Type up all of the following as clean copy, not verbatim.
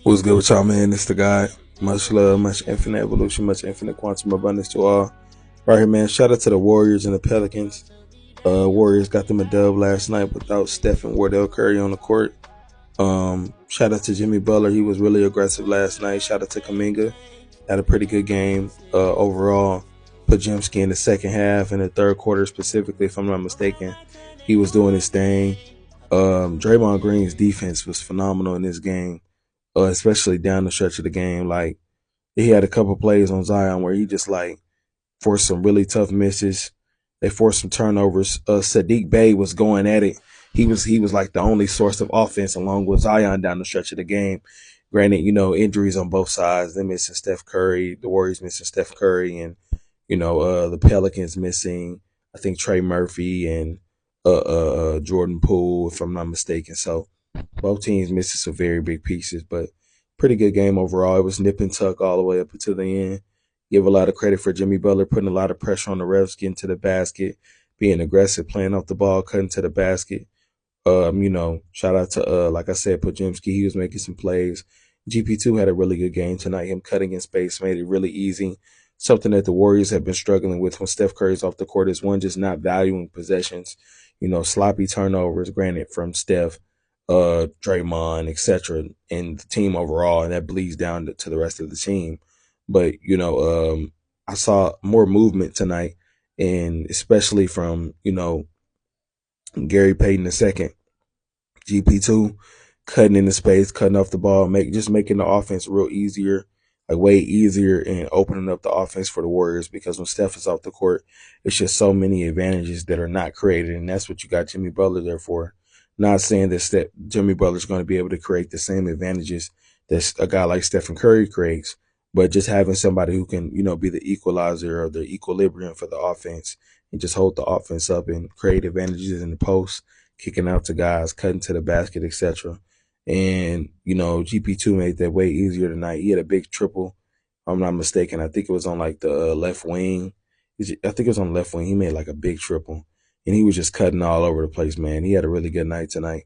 What's good with y'all, man? It's the guy. Much love, much infinite evolution, much infinite quantum abundance to all. Right here, man. Shout out to the Warriors and the Pelicans. Warriors got them a dub last night without Steph and Wardell Curry on the court. Shout out to Jimmy Butler. He was really aggressive last night. Shout out to Kaminga. Had a pretty good game overall. Pajemski in the second half and the third quarter specifically, if I'm not mistaken. He was doing his thing. Draymond Green's defense was phenomenal in this game, especially down the stretch of the game. Like, he had a couple plays on Zion where he just like forced some really tough misses. They forced some turnovers. Sadiq Bey was going at it. He was like the only source of offense along with Zion down the stretch of the game. Granted, injuries on both sides. They missing Steph Curry, the Warriors missing Steph Curry, and the Pelicans missing, I think, Trey Murphy and Jordan Poole, if I'm not mistaken. So both teams missing some very big pieces, but pretty good game overall. It was nip and tuck all the way up until the end. Give a lot of credit for Jimmy Butler putting a lot of pressure on the refs, getting to the basket, being aggressive, playing off the ball, cutting to the basket. Shout out to like I said, Pajemski. He was making some plays. GP2 had a really good game tonight. Him cutting in space made it really easy. Something that the Warriors have been struggling with when Steph Curry's off the court is one, just not valuing possessions. Sloppy turnovers, granted, from Steph, Draymond, etc., and the team overall, and that bleeds down to the rest of the team. But I saw more movement tonight, and especially from Gary Payton II, GP2, cutting into space, cutting off the ball, making the offense real easier, like way easier, and opening up the offense for the Warriors. Because when Steph is off the court, it's just so many advantages that are not created, and that's what you got Jimmy Butler there for. Not saying that Jimmy Butler's going to be able to create the same advantages that a guy like Stephen Curry creates, but just having somebody who can, be the equalizer or the equilibrium for the offense and just hold the offense up and create advantages in the post, kicking out to guys, cutting to the basket, etc. And, GP2 made that way easier tonight. He had a big triple, if I'm not mistaken. I think it was on like the left wing. I think it was on the left wing. He made like a big triple. And he was just cutting all over the place, man. He had a really good night tonight,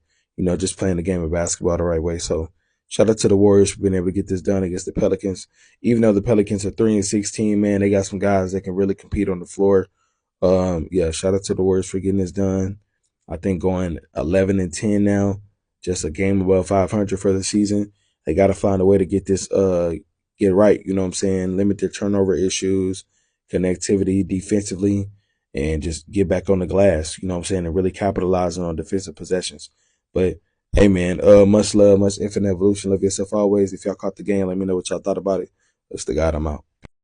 just playing the game of basketball the right way. So shout out to the Warriors for being able to get this done against the Pelicans. Even though the Pelicans are 3-16, man, they got some guys that can really compete on the floor. Yeah, shout out to the Warriors for getting this done. I think going 11-10 now, just a game above 500 for the season. They got to find a way to get this get right. You know what I'm saying? Limit their turnover issues, connectivity defensively, and just get back on the glass. You know what I'm saying? And really capitalizing on defensive possessions. But hey, man, much love, much infinite evolution. Love yourself always. If y'all caught the game, let me know what y'all thought about it. That's the God. I'm out.